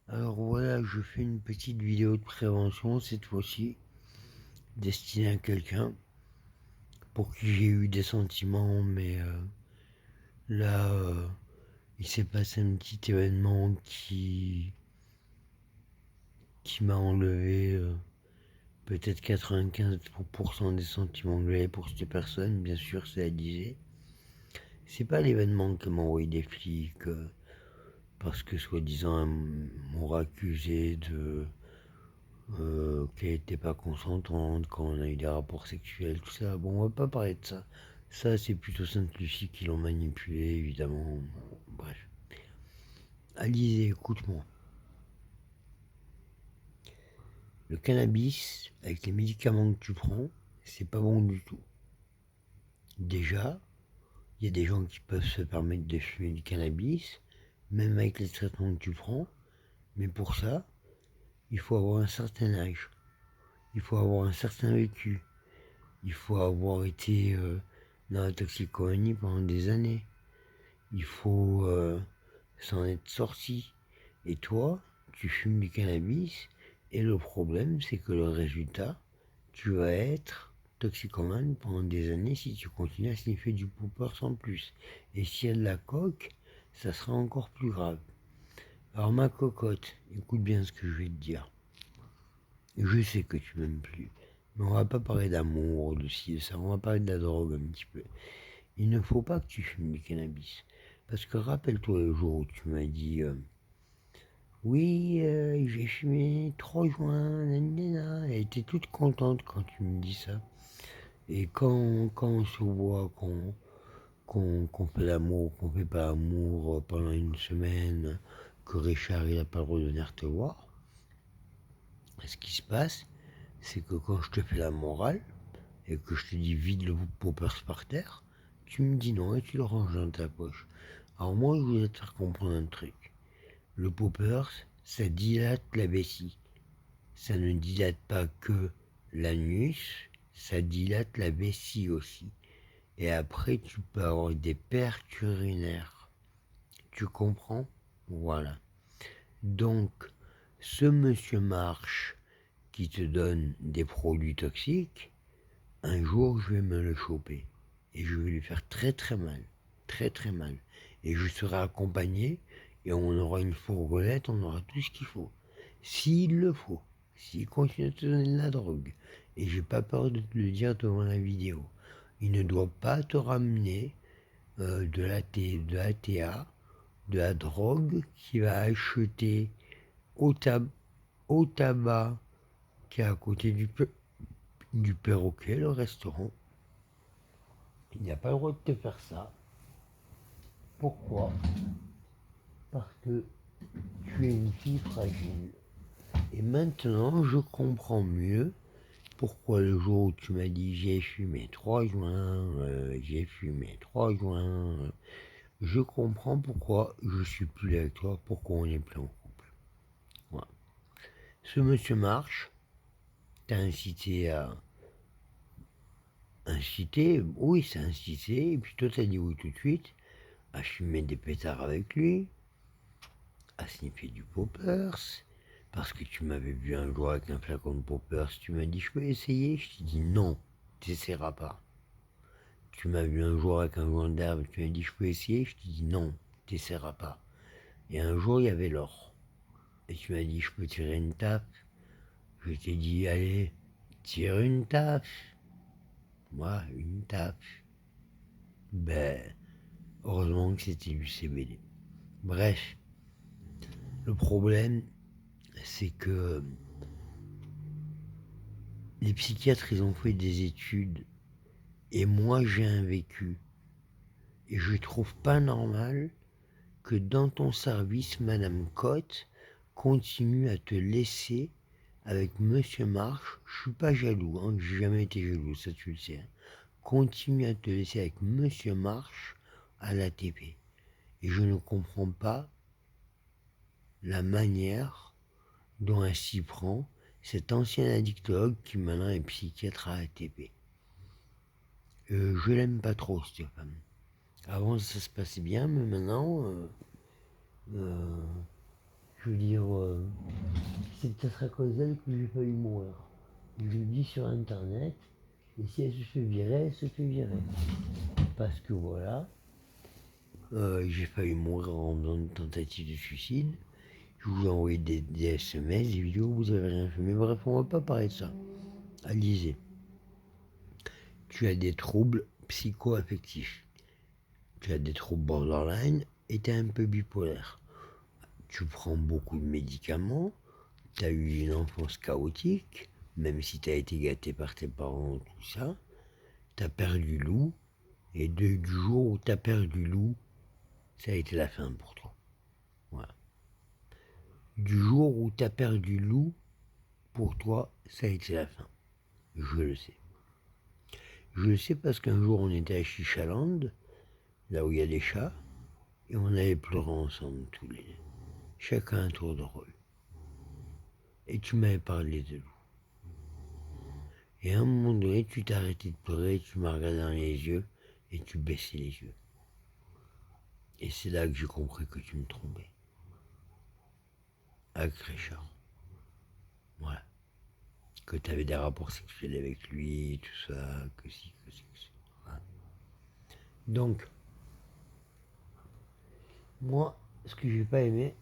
Alors voilà, je fais une petite vidéo de prévention cette fois-ci, destinée à quelqu'un pour qui j'ai eu des sentiments, mais là, il s'est passé un petit événement qui m'a enlevé peut-être 95% des sentiments que j'avais pour cette personne. Bien sûr, c'est la disait. C'est pas l'événement qui m'a envoyé des flics, parce que soi-disant, m'ont accusé de qu'elle n'était pas consentante quand on a eu des rapports sexuels, tout ça. Bon, on va pas parler de ça. Ça, c'est plutôt Sainte-Lucie qui l'ont manipulé, évidemment. Bref. Alizé, écoute-moi. Le cannabis, avec les médicaments que tu prends, c'est pas bon du tout. Déjà, il y a des gens qui peuvent se permettre de fumer du cannabis, même avec les traitements que tu prends. Mais pour ça, il faut avoir un certain âge. Il faut avoir un certain vécu. Il faut avoir été dans la toxicomanie pendant des années. Il faut s'en être sorti. Et toi, tu fumes du cannabis, et le problème, c'est que le résultat, tu vas être toxicomane pendant des années si tu continues à sniffer du popper sans plus. Et s'il y a de la coke, ça sera encore plus grave. Alors ma cocotte, écoute bien ce que je vais te dire. Je sais que tu m'aimes plus. Mais on va pas parler d'amour, de ci, de ça. On va parler de la drogue un petit peu. Il ne faut pas que tu fumes du cannabis. Parce que rappelle-toi le jour où tu m'as dit oui, j'ai fumé 3 joints, nanana. Elle était toute contente quand tu me dis ça. Et quand on se voit, qu'on fait l'amour, qu'on fait pas l'amour pendant une semaine, que Richard il a pas le droit de venir te voir, ce qui se passe, c'est que quand je te fais la morale, et que je te dis vide le poppers par terre, tu me dis non et tu le ranges dans ta poche. Alors moi, je voulais te faire comprendre un truc. Le poppers, ça dilate la vessie. Ça ne dilate pas que l'anus, ça dilate la vessie aussi. Et après, tu peux avoir des pertes urinaires. Tu comprends? Voilà. Donc, ce monsieur Marche qui te donne des produits toxiques, un jour, je vais me le choper. Et je vais lui faire très très mal. Très très mal. Et je serai accompagné. Et on aura une fourgonnette, on aura tout ce qu'il faut. S'il le faut. S'il continue à te donner de la drogue. Et j'ai pas peur de te le dire devant la vidéo. Il ne doit pas te ramener de la TA, de la drogue qu'il va acheter au, au tabac qui est à côté du perroquet, le restaurant. Il n'a pas le droit de te faire ça. Pourquoi? Parce que tu es une fille fragile. Et maintenant, je comprends mieux pourquoi le jour où tu m'as dit j'ai fumé 3 joints, je comprends pourquoi je suis plus avec toi, pourquoi on n'est plus en couple. Voilà. Ce monsieur Marche t'a incité à... Incité, oui, c'est incité, et puis toi t'as dit oui tout de suite, à fumer des pétards avec lui, à sniffer du poppers, parce que tu m'avais vu un jour avec un flacon de poppers, tu m'as dit je peux essayer, je t'ai dit non, tu n'essaieras pas. Tu m'as vu un jour avec un joint d'herbe, tu m'as dit je peux essayer, je t'ai dit non, tu n'essaieras pas. Et un jour il y avait l'or, et tu m'as dit je peux tirer une tape, je t'ai dit allez, tire une tape, moi une tape. Ben, heureusement que c'était du CBD. Bref, le problème, c'est que les psychiatres, ils ont fait des études, et moi, j'ai un vécu. Et je trouve pas normal que dans ton service, Madame Cotte continue à te laisser avec Monsieur Marche. Je suis pas jaloux, hein, j'ai jamais été jaloux, ça tu le sais. Hein. Continue à te laisser avec Monsieur Marche à l'ATP. Et je ne comprends pas la manière dont elle s'y prend, cet ancien addictologue qui maintenant est psychiatre à ATP. Je l'aime pas trop, cette femme. Avant, ça se passait bien, mais maintenant, Je veux dire, c'est peut-être à cause d'elle que j'ai failli mourir. Je le dis sur internet, et si elle se fait virer, elle se fait virer. Parce que voilà, j'ai failli mourir en faisant une tentative de suicide. Je vous ai envoyé des SMS, des vidéos, vous avez rien fait. Mais bref, on va pas parler de ça. Alizé, tu as des troubles psycho-affectifs. Tu as des troubles borderline et tu es un peu bipolaire. Tu prends beaucoup de médicaments, tu as eu une enfance chaotique, même si tu as été gâté par tes parents, tout ça. Tu as perdu Lou, et du jour où tu as perdu Lou, ça a été la fin pour toi. Voilà. Du jour où tu as perdu Lou, pour toi, ça a été la fin. Je le sais. Je le sais parce qu'un jour, on était à Chichaland, là où il y a des chats, et on avait pleuré ensemble tous les deux. Chacun un tour de rôle. Et tu m'avais parlé de Lou. Et à un moment donné, tu t'es arrêté de pleurer, tu m'as regardé dans les yeux, et tu baissais les yeux. Et c'est là que j'ai compris que tu me trompais. Avec Richard. Voilà. Que tu avais des rapports sexuels avec lui, tout ça, que si, que si, que si. Voilà. Donc, moi, ce que j'ai pas aimé,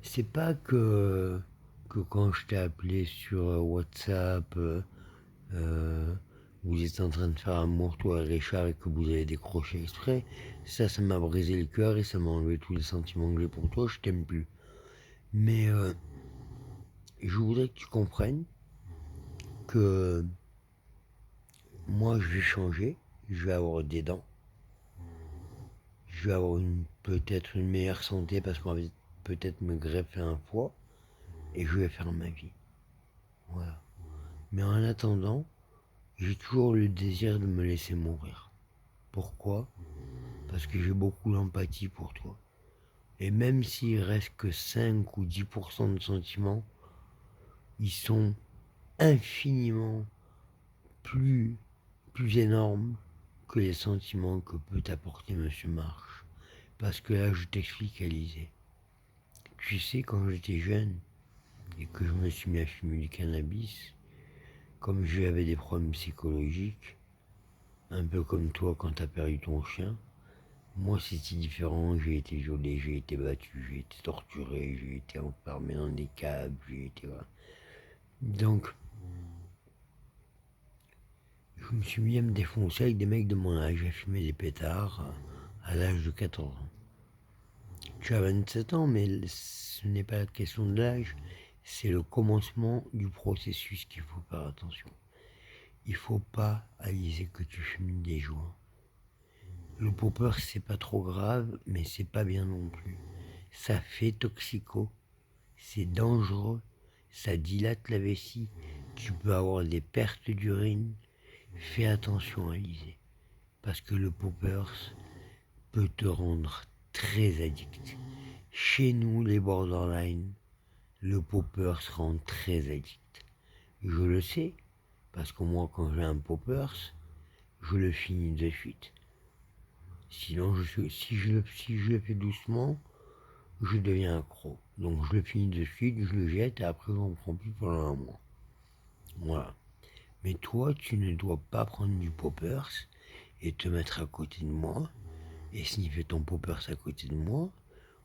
c'est pas que quand je t'ai appelé sur WhatsApp, vous êtes en train de faire amour, toi et Richard, et que vous avez décroché exprès. Ça m'a brisé le cœur et ça m'a enlevé tous les sentiments que j'ai pour toi, je t'aime plus. Mais je voudrais que tu comprennes que moi je vais changer, je vais avoir des dents, je vais avoir peut-être une meilleure santé parce qu'on va peut-être me greffer un foie et je vais faire ma vie. Voilà. Mais en attendant, j'ai toujours le désir de me laisser mourir. Pourquoi? Parce que j'ai beaucoup d'empathie pour toi. Et même s'il reste que 5 ou 10% de sentiments, ils sont infiniment plus, plus énormes que les sentiments que peut apporter Monsieur Marsh. Parce que là, je t'explique, Alizé. Tu sais, quand j'étais jeune et que je me suis mis à fumer du cannabis, comme j'avais des problèmes psychologiques, un peu comme toi quand t'as perdu ton chien, moi c'était différent, j'ai été violé, j'ai été battu, j'ai été torturé, j'ai été enfermé dans des caves, j'ai été... Voilà. Donc, je me suis mis à me défoncer avec des mecs de mon âge, à fumer des pétards à l'âge de 14 ans. Tu as 27 ans, mais ce n'est pas la question de l'âge, c'est le commencement du processus qu'il faut faire attention. Il faut pas, Alizé, que tu fumes des joints. Le popper, c'est pas trop grave, mais c'est pas bien non plus. Ça fait toxico, c'est dangereux, ça dilate la vessie, tu peux avoir des pertes d'urine. Fais attention, Alizé, parce que le poppers peut te rendre très addict. Chez nous, les borderline, le poppers rend très addict. Je le sais, parce que moi, quand j'ai un poppers, je le finis de suite. Sinon, si je le fais doucement, je deviens accro. Donc je le finis de suite, je le jette et après j'en prends plus pendant un mois. Voilà. Mais toi, tu ne dois pas prendre du poppers et te mettre à côté de moi et sniffer ton poppers à côté de moi,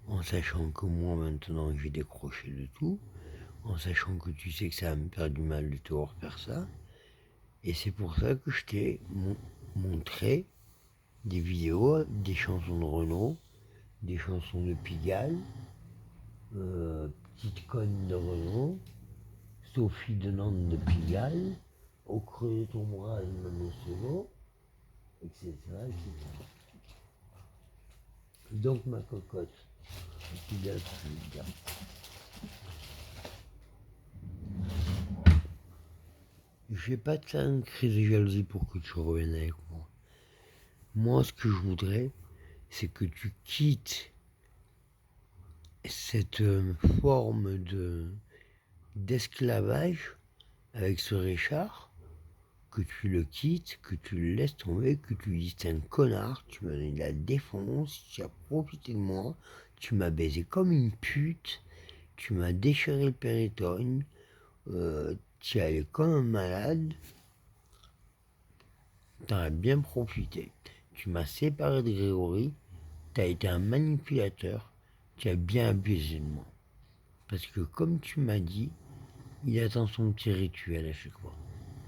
en sachant que moi maintenant j'ai décroché de tout, en sachant que tu sais que ça va me faire du mal de te refaire ça. Et c'est pour ça que je t'ai montré des vidéos, des chansons de Renaud, des chansons de Pigalle, Petite conne de Renaud, Sophie de Nantes de Pigalle, Au creux de ton bras, il me met solo, etc., etc. Donc ma cocotte, Pigalle, je vais je vais pas te faire une crise de jalousie pour que tu reviennes avec moi. Moi, ce que je voudrais, c'est que tu quittes cette forme d'esclavage avec ce Richard, que tu le quittes, que tu le laisses tomber, que tu lui dises t'es un connard, tu me la défonces, tu as profité de moi, tu m'as baisé comme une pute, tu m'as déchiré le péritone, tu es allé comme un malade, t'en as bien profité. Tu m'as séparé de Grégory, t'as été un manipulateur, tu as bien abusé de moi. Parce que comme tu m'as dit, il attend son petit rituel à chaque fois,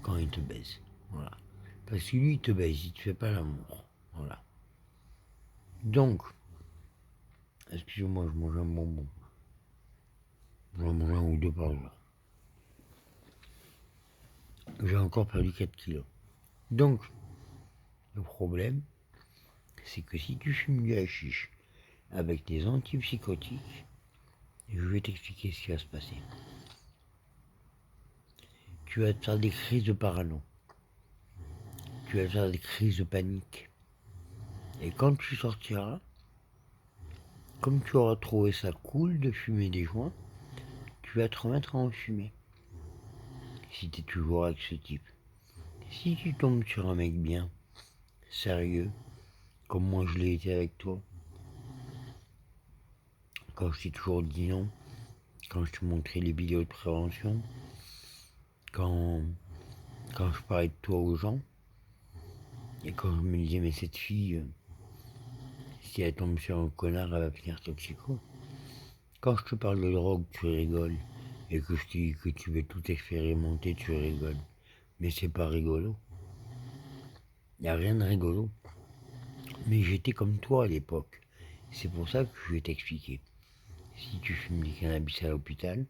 quand il te baise. Voilà. Parce que lui, il te baise, il te fait pas l'amour. Voilà. Donc, excusez-moi, je mange un bonbon. J'en mange un ou deux par jour. J'ai encore perdu 4 kilos. Donc, le problème, c'est que si tu fumes du hashish avec des antipsychotiques, je vais t'expliquer ce qui va se passer. Tu vas te faire des crises de parano. Tu vas te faire des crises de panique. Et quand tu sortiras, comme tu auras trouvé ça cool de fumer des joints, tu vas te remettre à en fumer. Si tu es toujours avec ce type. Si tu tombes sur un mec bien, sérieux, comme moi je l'ai été avec toi, quand je t'ai toujours dit non, quand je te montrais les vidéos de prévention, quand je parlais de toi aux gens, et quand je me disais mais cette fille, si elle tombe sur un connard, elle va finir toxico. Quand je te parle de drogue, tu rigoles, et que je te dis que tu veux tout expérimenter, tu rigoles. Mais c'est pas rigolo. Y a rien de rigolo. Mais j'étais comme toi à l'époque. C'est pour ça que je vais t'expliquer. Si tu fumes du cannabis à l'hôpital,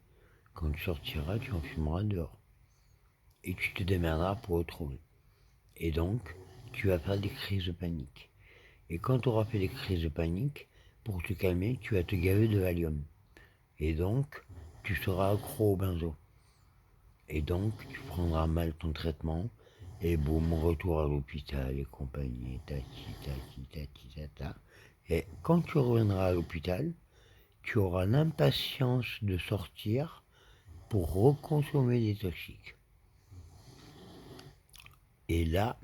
quand tu sortiras, tu en fumeras dehors. Et tu te démerderas pour retrouver. Et donc, tu vas faire des crises de panique. Et quand tu auras fait des crises de panique, pour te calmer, tu vas te gaver de Valium. Et donc, tu seras accro au benzo. Et donc, tu prendras mal ton traitement. Et boum, retour à l'hôpital et compagnie, tata. Et quand tu reviendras à l'hôpital, tu auras l'impatience de sortir pour reconsommer des toxiques. Et là,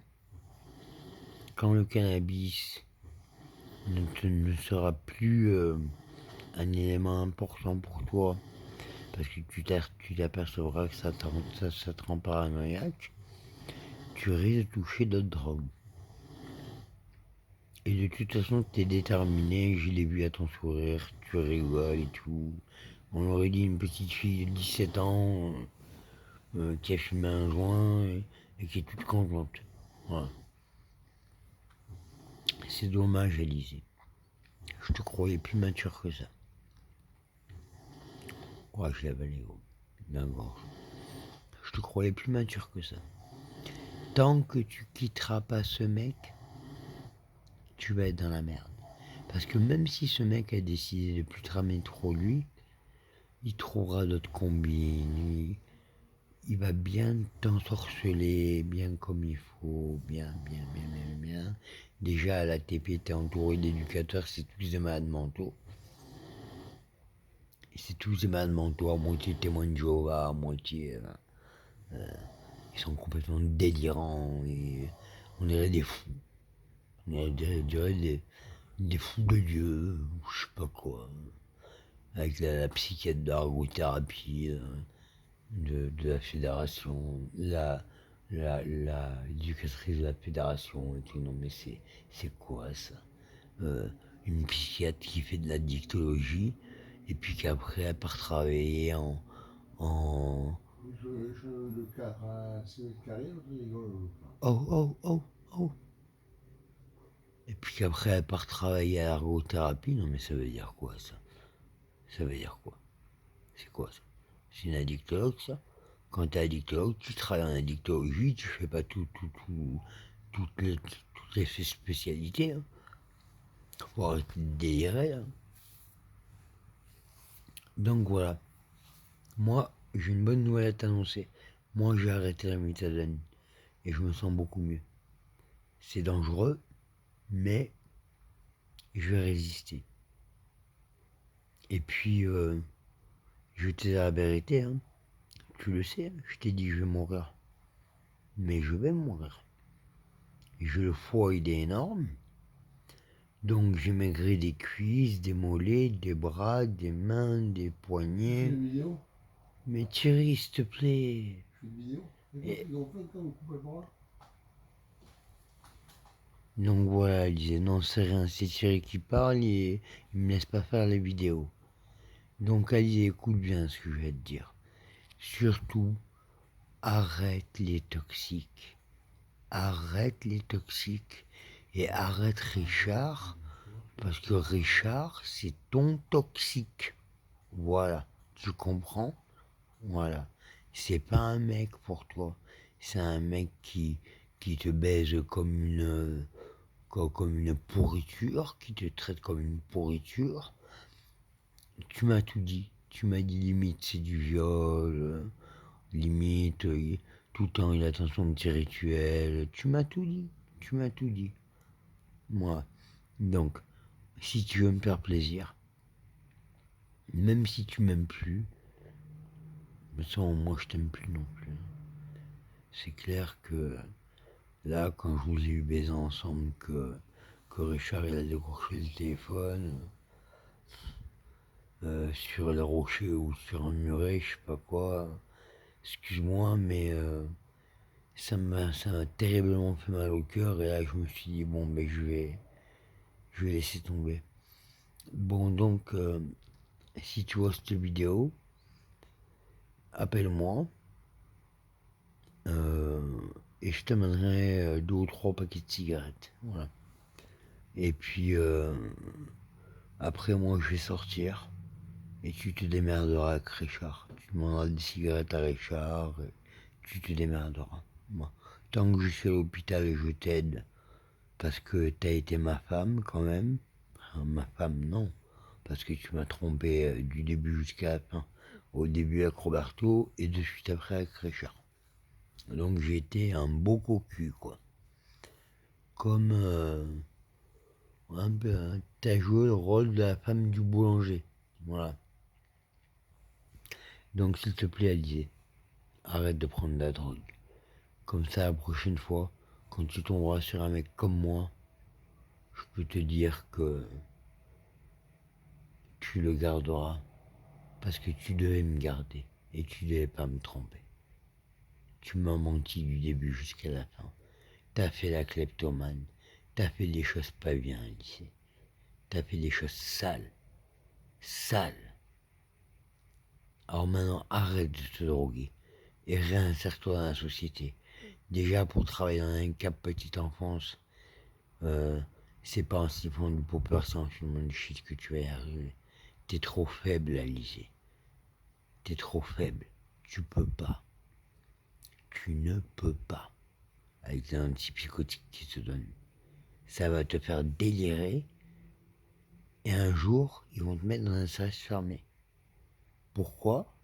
quand le cannabis ne sera plus un élément important pour toi, parce que tu t'apercevras que ça te rend paranoïaque, tu risques de toucher d'autres drogues. Et de toute façon, tu es déterminé, je l'ai vu à ton sourire, tu rigoles et tout. On aurait dit une petite fille de 17 ans qui a fumé un joint et qui est toute contente. Voilà. C'est dommage, Alizé. Je te croyais plus mature que ça. Ouais, je l'ai avalé la gorge. Je te croyais plus mature que ça. Tant que tu quitteras pas ce mec, tu vas être dans la merde. Parce que même si ce mec a décidé de plus te ramener trop lui, il trouvera d'autres combines. Il va bien t'ensorceler, bien comme il faut, bien. Déjà à la TP, t'es entouré d'éducateurs, c'est tous des malades mentaux. C'est tous des malades mentaux, à moitié témoins de Jéhovah, à moitié. Ils sont complètement délirants et on dirait des fous. On dirait des fous de Dieu, ou je sais pas quoi. Avec la psychiatre d'argothérapie de la fédération, l'éducatrice de la fédération et tout. Non mais c'est quoi ça une psychiatre qui fait de la dictologie et puis qu'après elle part travailler en... Oh. Et puis qu'après elle part travailler à l'ergothérapie. Non mais ça veut dire quoi ça? Ça veut dire quoi? C'est quoi ça? C'est une addictologue ça? Quand t'es addictologue, tu travailles en addictologie, tu fais pas toutes les spécialités. Hein. Faut arrêter de délirer. Hein. Donc voilà. Moi, j'ai une bonne nouvelle à t'annoncer. Moi, j'ai arrêté la méthadone. Et je me sens beaucoup mieux. C'est dangereux, mais je vais résister. Et puis, je vais te dire la vérité. Hein. Tu le sais, je t'ai dit que je vais mourir. Mais je vais mourir. J'ai le foie, il est énorme. Donc j'ai maigré des cuisses, des mollets, des bras, des mains, des Tu fais poignets. une vidéo? Mais Thierry, s'il te plaît. Tu fais une vidéo? Et- Ils ont fait quand on coupe le bras? Donc voilà, elle disait non, c'est rien, c'est Thierry qui parle et il me laisse pas faire les vidéos. Donc elle disait écoute bien ce que je vais te dire. Surtout, arrête les toxiques. Arrête les toxiques et arrête Richard parce que Richard c'est ton toxique. Voilà, tu comprends? Voilà. C'est pas un mec pour toi. C'est un mec qui te baise comme une pourriture, qui te traite comme une pourriture. Tu m'as tout dit. Tu m'as dit limite c'est du viol, limite tout le temps il attend son petit rituel. Tu m'as tout dit. Tu m'as tout dit. Moi. Donc, si tu veux me faire plaisir, même si tu m'aimes plus, mais ça, moi je t'aime plus non plus. C'est clair que là, quand je vous ai eu baiser ensemble, que Richard il a décroché le téléphone sur le rocher ou sur un muret, je sais pas quoi, excuse-moi, mais ça m'a terriblement fait mal au cœur et là je me suis dit bon ben je vais laisser tomber. Bon donc si tu vois cette vidéo, appelle-moi euh, et je t'amènerai 2 ou 3 paquets de cigarettes. Voilà. Et puis après moi je vais sortir et tu te démerderas avec Richard. Tu demanderas des cigarettes à Richard et tu te démerderas. Moi. Tant que je suis à l'hôpital, je t'aide parce que t'as été ma femme quand même. Enfin, ma femme non, parce que tu m'as trompé du début jusqu'à la fin. Au début avec Roberto et de suite après avec Richard. Donc j'ai été un beau cocu quoi. Comme un peu, t'as joué le rôle de la femme du boulanger. Voilà. Donc s'il te plaît Alizé, arrête de prendre de la drogue. Comme ça la prochaine fois, quand tu tomberas sur un mec comme moi, je peux te dire que tu le garderas parce que tu devais me garder et tu devais pas me tromper. Tu m'as menti du début jusqu'à la fin. T'as fait la kleptomane, t'as fait des choses pas bien Alizé. T'as fait des choses sales. Sales. Alors maintenant arrête de te droguer et réinsère-toi dans la société. Déjà pour travailler dans un cap petite enfance, euh, c'est pas en sifflant du popper, c'est en fumant du shit que tu vas y arriver. T'es trop faible, Alizé. T'es trop faible. Tu peux pas. Tu ne peux pas. Avec un antipsychotique qui te donne. Ça va te faire délirer. Et un jour, ils vont te mettre dans un service fermé. Pourquoi?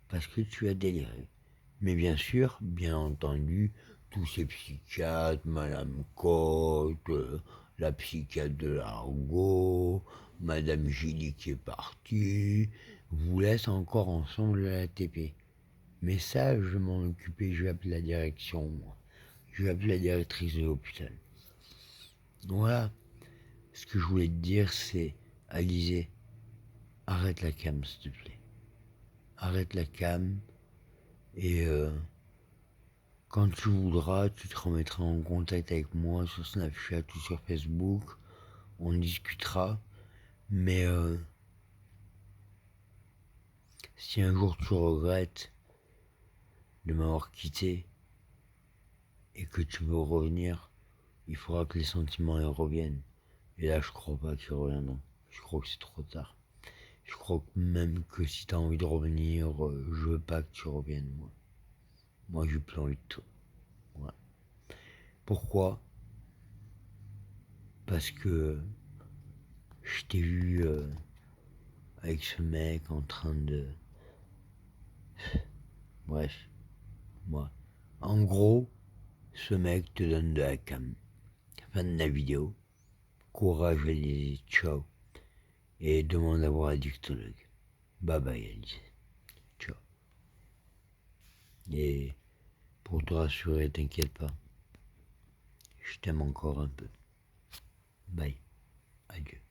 Parce que tu as déliré. Mais bien sûr, bien entendu, tous ces psychiatres, Madame Cotte, la psychiatre de l'Argot, Madame Gilly qui est partie, vous laissent encore ensemble à la TP. Mais ça, je vais m'en occuper, je vais appeler la direction, moi. Je vais appeler la directrice de l'hôpital. Voilà, ce que je voulais te dire, c'est, Alizé, arrête la cam, s'il te plaît. Arrête la cam, et quand tu voudras, tu te remettras en contact avec moi sur Snapchat ou sur Facebook. On discutera. Mais si un jour tu regrettes de m'avoir quitté et que tu veux revenir, il faudra que les sentiments y reviennent. Et là, je crois pas qu'ils reviendront. Je crois que c'est trop tard. Je crois même que si tu as envie de revenir, je veux pas que tu reviennes, moi. Moi, j'ai plus envie de toi. Voilà. Pourquoi? Parce que je t'ai vu avec ce mec en train de... Bref, moi. En gros, ce mec te donne de la cam. Fin de la vidéo. Courage Alizé, ciao. Et demande à voir un dictologue. Bye bye Alizé. Ciao. Et pour te rassurer, t'inquiète pas. Je t'aime encore un peu. Bye. Adieu.